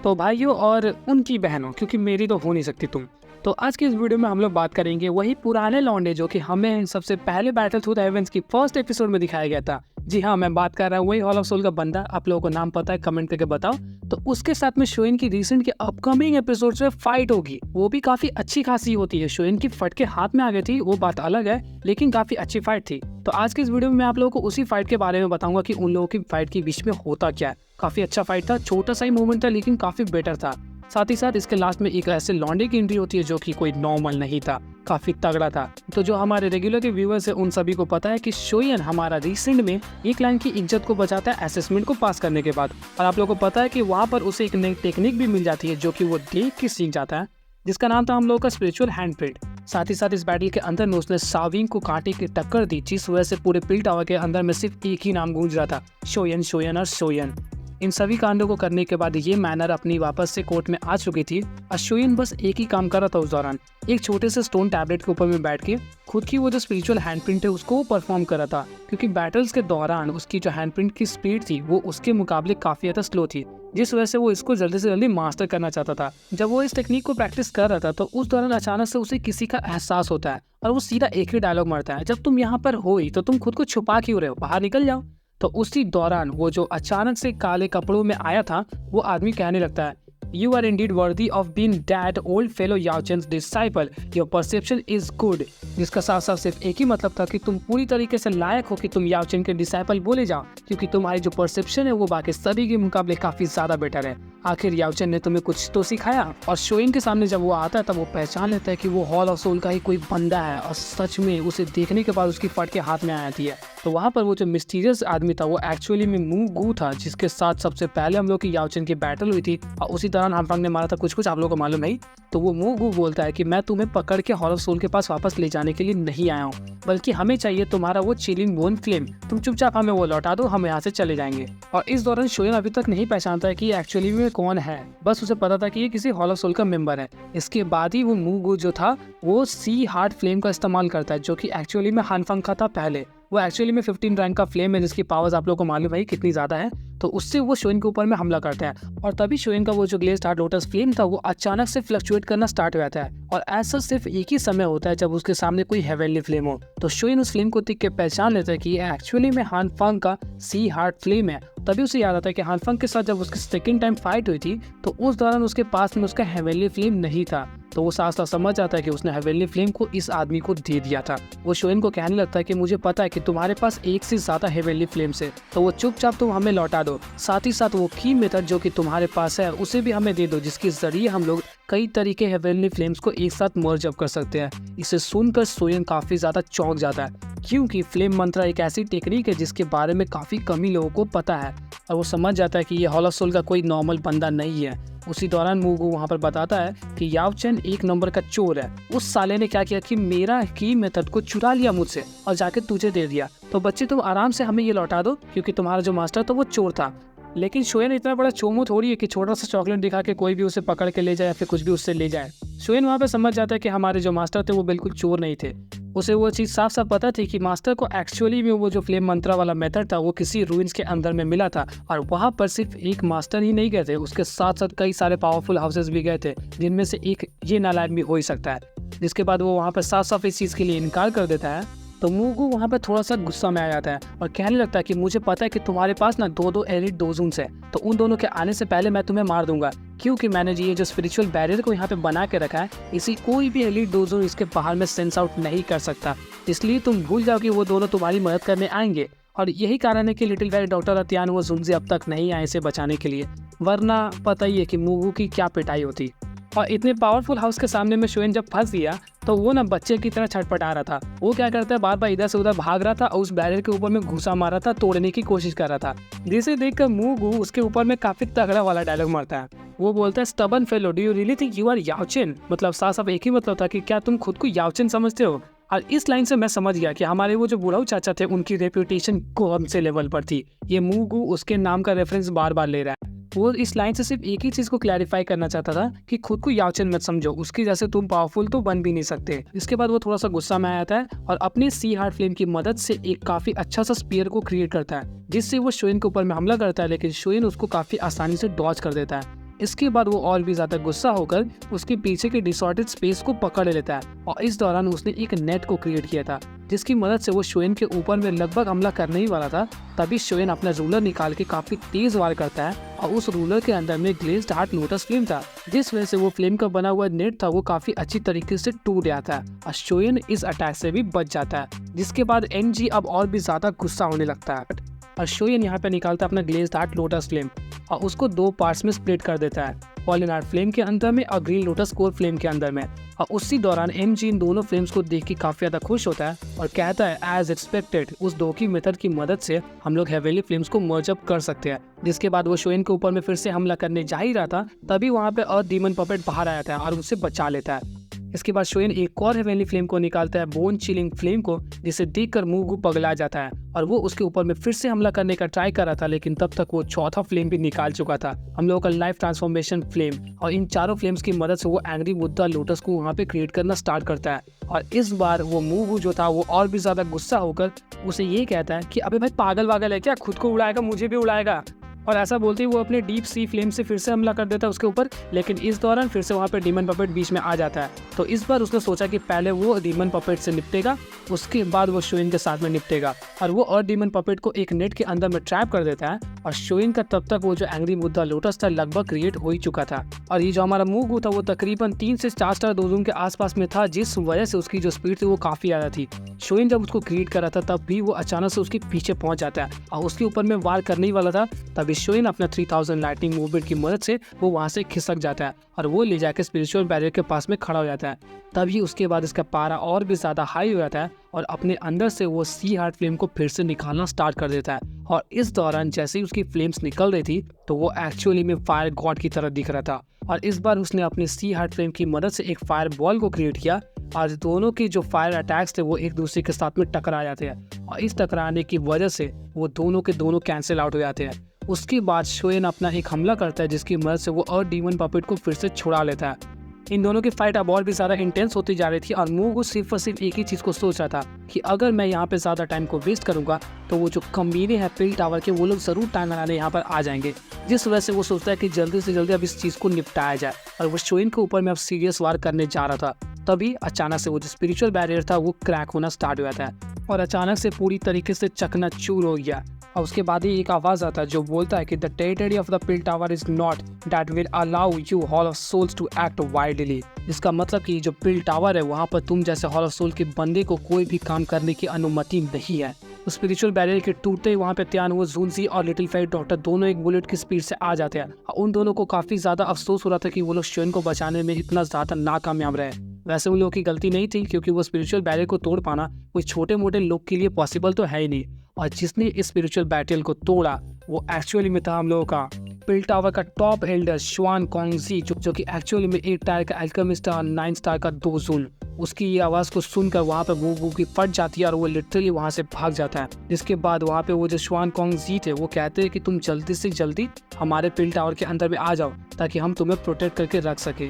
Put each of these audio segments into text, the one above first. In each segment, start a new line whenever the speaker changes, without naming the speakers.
तो भाइयों और उनकी बहनों, क्योंकि मेरी तो हो नहीं सकती तुम। तो आज की इस वीडियो में हम लोग बात करेंगे वही पुराने लौंडे जो कि हमें सबसे पहले बैटल थ्रू द हेवेंस की फर्स्ट एपिसोड में दिखाया गया था। जी हाँ, मैं बात कर रहा हूँ वही हॉल ऑफ सोल का बंदा। आप लोगों को नाम पता है, कमेंट करके बताओ। तो उसके साथ में शोइन की रिसेंट के अपकमिंग एपिसोड्स में फाइट होगी, वो भी काफी अच्छी खासी होती है। शोइन की फटके हाथ में आ गई थी, वो बात अलग है, लेकिन काफी अच्छी फाइट थी। तो आज के इस वीडियो में मैं आप लोगों को उसी फाइट के बारे में बताऊंगा कि उन लोगों की फाइट के बीच में होता क्या है। काफी अच्छा फाइट था, छोटा सा ही मूवमेंट था लेकिन काफी बेटर था। साथ ही साथ इसके लास्ट में एक ऐसे लौंडे की एंट्री होती है जो कि कोई नॉर्मल नहीं था, काफी तगड़ा था। तो जो हमारे रेगुलर के व्यूअर्स है उन सभी को पता है कि शोयन हमारा रिसेंट में एक लाइन की इज्जत को बचाता है असेसमेंट को पास करने के बाद, और आप लोगों को पता है कि वहाँ पर उसे एक नई टेक्निक भी मिल जाती है जो कि वो देख के सीख जाता है, जिसका नाम था हम लोगों का स्पिरिचुअल हैंडप्रिंट। साथ ही साथ इस बैटल के अंदर में उसने साविंग को कांटे की टक्कर दी, जिस वजह से पूरे पिल टावर के अंदर में सिर्फ एक ही नाम गूंज रहा था, शोयन शोयन और शोयन। इन सभी कांडों को करने के बाद ये मैनर अपनी वापस से कोर्ट में आ चुकी थी। अश्विन बस एक ही काम कर रहा था उस दौरान, एक छोटे से स्टोन टैबलेट के ऊपर में बैठ के खुद की वो जो स्पिरिचुअल हैंडप्रिंट है उसको परफॉर्म कर रहा था, क्योंकि बैटल्स के दौरान उसकी जो हैंडप्रिंट की स्पीड थी वो उसके मुकाबले काफी ज्यादा स्लो थी, जिस वजह से वो इसको जल्दी से जल्दी मास्टर करना चाहता था। जब वो इस टेक्निक को प्रैक्टिस कर रहा था तो उस दौरान अचानक से उसे किसी का एहसास होता है और वो सीधा एक ही डायलॉग मारता है, जब तुम यहाँ पर हो ही तो तुम खुद को छुपा क्यों रहे हो, बाहर निकल जाओ। तो उसी दौरान वो जो अचानक से काले कपड़ों में आया था वो आदमी कहने लगता है, You are indeed worthy of being that old fellow Yao Chen's disciple. Your perception is good. जिसका साफ साफ सिर्फ एक ही मतलब था कि तुम पूरी तरीके से लायक हो कि तुम याओ चेन के डिसाइपल बोले जाओ, क्योंकि तुम्हारी जो परसेप्शन है वो बाकी सभी के मुकाबले काफी ज्यादा बेटर है। आखिर याओ चेन ने तुम्हें कुछ तो सिखाया। और शोइन के सामने जब वो आता है तब वो पहचान लेता है कि वो हॉल ऑफ सोल का ही कोई बंदा है, और सच में उसे देखने के बाद उसकी फट के हाथ में आ जाती है। तो वहाँ पर वो जो मिस्टीरियस आदमी था वो एक्चुअली में मू गू था, जिसके साथ सबसे पहले हम लोग की याओ चेन की बैटल हुई थी, और उसी दौरान हानफांग ने मारा था कुछ आप लोगों को मालूम नहीं। तो वो मू गू बोलता है कि मैं तुम्हें पकड़ के हॉल ऑफ सोल के पास वापस ले जाने के लिए नहीं आया हूँ, बल्कि हमें चाहिए तुम्हारा वो चिलिंग बोन फ्लेम। तुम चुपचाप हमें वो लौटा दो, हम यहाँ से चले जाएंगे। और इस दौरान शोयन अभी तक नहीं पहचानता है कि एक्चुअली में कौन है, बस उसे पता था कि ये किसी हॉल ऑफ सोल का मेंबर है। इसके बाद ही वो मू गू जो था वो सी हार्ट फ्लेम का इस्तेमाल करता है, जो कि एक्चुअली में हानफांग का था पहले। वो एक्चुअली में 15 रैंक का फ्लेम है, जिसकी पावर्स आप लोगों को मालूम है कितनी ज्यादा है। तो उससे वो शोइन के ऊपर में हमला करता है, और तभी शोइन का वो जो ग्लेज्ड हार्ट लोटस फ्लेम था वो अचानक से फ्लक्चुएट करना स्टार्ट हो जाता है, और ऐसा सिर्फ एक ही समय होता है जब उसके सामने कोई हेवनली फ्लेम हो। तो शोइन उस फ्लेम को देख के पहचान लेता है कि ये एक्चुअली में हानफांग का सी हार्ट फ्लेम है। तभी उसे याद आता है कि हानफांग के साथ जब उसकी सेकंड टाइम फाइट हुई थी तो उस दौरान उसके पास में उसका हेवनली फ्लेम नहीं था। तो वो साफ साफ समझ जाता है कि उसने हेवनली फ्लेम को इस आदमी को दे दिया था। वो शोइन को कहने लगता है कि मुझे पता है कि तुम्हारे पास एक से ज्यादा हेवनली फ्लेम्स है, तो वो चुपचाप तुम हमें लौटा दो। साथ ही साथ वो की मेथड जो कि तुम्हारे पास है उसे भी हमें दे दो, जिसके जरिए हम लोग कई तरीके हेवनली फ्लेम्स को एक साथ मर्ज अप कर सकते हैं। इसे सुनकर शोइन काफी ज्यादा चौंक जाता है, क्योंकि फ्लेम मंत्रा एक ऐसी टेक्निक है जिसके बारे में काफी कम ही लोगों को पता है, और वो समझ जाता है कि ये हॉल ऑफ सोल का कोई नॉर्मल बंदा नहीं है। उसी दौरान मूगू वहाँ पर बताता है कि याओ चेन एक नंबर का चोर है। उस साले ने क्या किया कि मेरा की मेथड को चुरा लिया मुझसे और जाके तुझे दे दिया। तो बच्चे तुम आराम से हमें ये लौटा दो, क्योंकि तुम्हारा जो मास्टर था वो चोर था। लेकिन शोयन इतना बड़ा चोमू थोड़ी है कि छोटा सा चॉकलेट दिखा के कोई भी उसे पकड़ के ले जाए या फिर कुछ भी उससे ले जाए। शोयन वहाँ पे समझ जाता है कि हमारे जो मास्टर थे वो बिल्कुल चोर नहीं थे। उसे वो चीज़ साफ साफ पता थी कि मास्टर को एक्चुअली में वो जो फ्लेम मंत्रा वाला मेथड था वो किसी रूइंस के अंदर में मिला था, और वहाँ पर सिर्फ एक मास्टर ही नहीं गए थे, उसके साथ साथ कई सारे पावरफुल हाउसेस भी गए थे, जिनमें से एक ये नालायक भी हो ही सकता है। जिसके बाद वो वहाँ पर साफ साफ इस चीज़ के लिए इनकार कर देता है। तो मूगू वहाँ पे थोड़ा सा गुस्सा में आ जाता है और कहने लगता है कि मुझे पता है कि तुम्हारे पास ना दो एलिट डोजून्स है, तो उन दोनों के आने से पहले मैं तुम्हें मार दूंगा, क्योंकि मैंने ये जो स्पिरिचुअल बैरियर को यहाँ पे बना के रखा है, इसी कोई भी एलिट डोजून इसके बाहर में सेंस आउट नहीं कर सकता। इसलिए तुम भूल जाओ कि वो दोनों तुम्हारी मदद करने आएंगे, और यही कारण है कि लिटिल वेरी डॉक्टर अतियान वो जुनजे अब तक नहीं आए इसे बचाने के लिए, वरना पता ही है कि मूगू की क्या पिटाई होती। और इतने पावरफुल हाउस के सामने में शोयन जब फंस गया तो वो ना बच्चे की तरह छटपटा रहा था। वो क्या करता है, बार बार इधर से उधर भाग रहा था और उस बैरियर के ऊपर में घुसा मारा था, तोड़ने की कोशिश कर रहा था। जिसे देखकर मूगू उसके ऊपर में काफी तगड़ा वाला डायलॉग मारता है। वो बोलता है, stubborn fellow, do you really think you are Yao Chen? मतलब साफ साफ एक ही मतलब था कि क्या तुम खुद को याओ चेन समझते हो? और इस लाइन से मैं समझ गया कि हमारे वो जो बुढ़ाऊ चाचा थे उनकी रेप्यूटेशन कौन से लेवल पर थी। ये मूगू उसके नाम का रेफरेंस बार बार ले रहा है। वो इस लाइन से सिर्फ एक ही चीज को क्लैरिफाई करना चाहता था कि खुद को याओ चेन मत समझो, उसकी जैसे तुम पावरफुल तो बन भी नहीं सकते। इसके बाद वो थोड़ा सा गुस्सा में आ जाता है और अपने सी हार्ट फ्लेम की मदद से एक काफी अच्छा सा स्पीयर को क्रिएट करता है, जिससे वो शोइन के ऊपर में हमला करता है, लेकिन शोइन उसको काफी आसानी से डॉज कर देता है। इसके बाद वो और भी ज्यादा गुस्सा होकर उसके पीछे के डिसऑर्डर्ड स्पेस को पकड़ लेता है और इस दौरान उसने एक नेट को क्रिएट किया था जिसकी मदद से वो शोएन के ऊपर में लगभग हमला करने ही वाला था। तभी शोएन अपना रूलर निकाल के काफी तेज वार करता है और उस रूलर के अंदर में ग्लेज्ड हार्ट लोटस फ्लेम था, जिस वजह से वो फ्लेम का बना हुआ नेट था वो काफी अच्छी तरीके से टूट जाता है और शोएन इस अटैक से भी बच जाता है। जिसके बाद एनजी अब और भी ज्यादा गुस्सा होने लगता है और शोएन यहाँ पे निकालता है अपना ग्लेज्ड हार्ट लोटस फ्लेम और उसको 2 पार्ट्स में स्प्लिट कर देता है, फॉलन हार्ट फ्लेम के अंदर में और ग्रीन लोटस कोर फ्लेम के अंदर में। और उसी दौरान एमजी इन दोनों फ्लेम्स को देख के काफी ज्यादा खुश होता है और कहता है एज एक्सपेक्टेड उस डोकी मेथड की मदद से हम लोग हेवेली फ्लेम्स को मर्ज अप कर सकते हैं। जिसके बाद वो शोएन के ऊपर में फिर से हमला करने जा ही रहा था, तभी वहाँ पे अर्थ डीमन पपेट बाहर आ जाता है और उसे बचा लेता है। इसके बाद शोएन एक और हेवेनली फ्लेम को निकालता है, बोन चिलिंग फ्लेम को, जिसे देखकर मूगू पगला जाता है और वो उसके ऊपर में फिर से हमला करने का ट्राई कर रहा था, लेकिन तब तक वो चौथा फ्लेम भी निकाल चुका था, हम लोगों का लाइफ ट्रांसफॉर्मेशन फ्लेम। और इन चारों फ्लेम्स की मदद से वो एंग्री बुद्धा लोटस को वहाँ पे क्रिएट करना स्टार्ट करता है और इस बार वो मूगू जो था वो और भी ज्यादा गुस्सा होकर उसे ये कहता है कि अबे भाई पागल वागल है क्या, खुद को उड़ाएगा मुझे भी उड़ाएगा। और ऐसा बोलते ही वो अपने डीप सी फ्लेम से फिर से हमला कर देता है उसके ऊपर, लेकिन इस दौरान फिर से वहाँ पे डीमन पपेट बीच में आ जाता है। तो इस बार उसने सोचा कि पहले वो डीमन पपेट से निपटेगा, उसके बाद वो शोएन के साथ में निपटेगा और वो और डीमन पपेट को एक नेट के अंदर में ट्रैप कर देता है और शोएन का तब तक वो जो एंग्री बुद्धा लोटस था लगभग क्रिएट हो ही चुका था। और ये जो हमारा मूगू था वो तकरीबन 3 से 4 स्टार डोजूम के आसपास में था, जिस वजह से उसकी जो स्पीड थी वो काफी ज्यादा थी। शोएन जब उसको क्रिएट कर रहा था तब भी वो अचानक से उसके पीछे पहुंच जाता है और उसके ऊपर में वार करने ही वाला था, तभी शोएन अपना 3000 लाइटनिंग मूवमेंट की मदद से वो वहां से खिसक जाता है और वो ले जाकर स्पिरिचुअल बैरियर के पास में खड़ा हो जाता है। तभी उसके बाद इसका पारा और भी ज्यादा हाई हो जाता है और अपने अंदर से वो सी हार्ट फ्लेम को फिर से निकालना स्टार्ट कर देता है। और इस दौरान जैसे ही उसकी फ्लेम्स निकल रही थी तो वो एक्चुअली में फायर गॉड की तरह दिख रहा था और इस बार उसने अपने सी हार्ट फ्लेम की मदद से एक फायर बॉल को क्रिएट किया और दोनों की जो फायर अटैक्स थे वो एक दूसरे के साथ में टकरा जाते हैं और इस टकराने की वजह से वो दोनों के दोनों कैंसिल आउट हो जाते हैं। उसके बाद शोएन अपना एक हमला करता है जिसकी मदद से वो और डीमन पपेट को फिर से छुड़ा लेता है। इन दोनों की फाइट अब और भी ज्यादा इंटेंस होती जा रही थी और मूगू सिर्फ और सिर्फ एक ही चीज को सोच रहा था कि अगर मैं यहाँ पे ज्यादा टाइम को वेस्ट करूंगा तो वो जो कमीने हैं पिल टावर के वो लोग जरूर टाइम लगाने यहाँ पर आ जाएंगे, जिस वजह से वो सोचता है कि जल्दी से जल्दी अब इस चीज को निपटाया जाए और वो शोएन के ऊपर में अब सीरियस वार करने जा रहा था। तभी अचानक से वो जो स्पिरिचुअल बैरियर था वो क्रैक होना स्टार्ट हो जाता है और अचानक से पूरी तरीके से चकनाचूर हो गया और उसके बाद ही एक आवाज आता है जो बोलता है कि the territory of the pill tower is not that will allow you hall of souls to act wildly. इसका मतलब कि जो पिल टावर है वहाँ पर तुम जैसे हॉल ऑफ सोल के बंदे को कोई भी काम करने की अनुमति नहीं है। तो स्पिरिचुअल बैरियर के टूटते ही वहाँ पे त्यान हुआ जूनजी और लिटिल फेट डॉक्टर दोनों एक बुलेट की स्पीड से आ जाते हैं और उन दोनों को काफी ज्यादा अफसोस हो रहा था कि वो लोग शोएन को बचाने में इतना ज्यादा नाकामयाब रहे। वैसे उन लोगों की गलती नहीं थी क्योंकि वो स्पिरिचुअल बैरियर को तोड़ पाना कोई छोटे मोटे लोग के लिए पॉसिबल तो है ही नहीं, और जिसने इस स्पिरिचुअल बैटल को तोड़ा वो एक्चुअली में था हम लोगों का पिल टावर का टॉप एल्डर शुआन कोंगजी, जो कि एक्चुअली में 8 टायर का अल्केमिस्ट और 9 स्टार का दोजून। उसकी ये आवाज को सुनकर वहाँ पे वो की फट जाती है और वो लिटरली वहाँ से भाग जाता है। जिसके बाद वहाँ पे वो जो शुआन कोंगजी थे वो कहते हैं कि तुम जल्दी से जल्दी हमारे पिल टावर के अंदर में आ जाओ ताकि हम तुम्हें प्रोटेक्ट करके रख सके।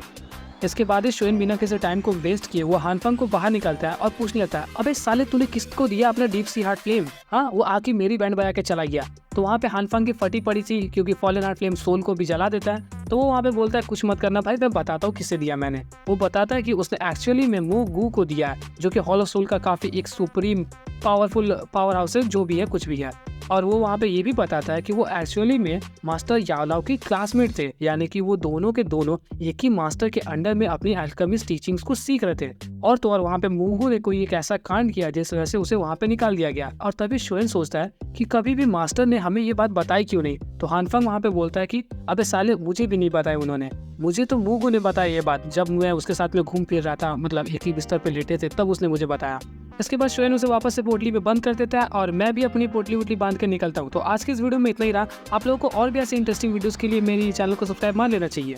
इसके बाद ही शोएन बिना किसी टाइम को वेस्ट किए वो हानफंग को बाहर निकलता है और पूछने लगता है, अबे साले तूने किसको दिया अपना डीप सी हार्ट फ्लेम? हाँ, वो आके मेरी बैंड बजा के चला गया। तो वहाँ पे हानफंग की फटी पड़ी थी क्योंकि फॉलन हार्ट फ्लेम सोल को भी जला देता है। तो वो वहाँ पे बोलता है कुछ मत करना भाई, मैं बताता हूँ किसे दिया मैंने। वो बताता है कि उसने एक्चुअली में मूगू को दिया है जो कि हॉल ऑफ सोल का काफी एक सुप्रीम पावरफुल पावर हाउस है, जो भी है कुछ भी है। और वो वहाँ पे ये भी बताता है कि वो एक्चुअली में मास्टर याओलाओ की क्लासमेट थे, यानी कि वो दोनों के दोनों एक ही मास्टर के अंडर में अपनी अल्केमिस्ट टीचिंग्स को सीख रहे थे। और तो और वहाँ पे मूगू ने कोई एक ऐसा कांड किया जिस वजह से उसे वहाँ पे निकाल दिया गया। और तभी शोएन सोचता है कि कभी भी मास्टर ने हमें ये बात बताई क्यों नहीं। तो हानफंग वहाँ पे बोलता है कि अबे साले मुझे भी नहीं बताया उन्होंने, मुझे तो मूगू ने बताया ये बात, जब मैं उसके साथ में घूम फिर रहा था, मतलब एक ही बिस्तर पे लेटे थे, तब उसने मुझे बताया। इसके बाद शोएन उसे वापस से पोटली में बंद कर देता है और मैं भी अपनी पोटली वोटली बांध के निकलता हूँ। तो आज के इस वीडियो में इतना ही रहा। आप लोगों को और भी ऐसे इंटरेस्टिंग वीडियोस के लिए मेरी चैनल को सब्सक्राइब मार लेना चाहिए।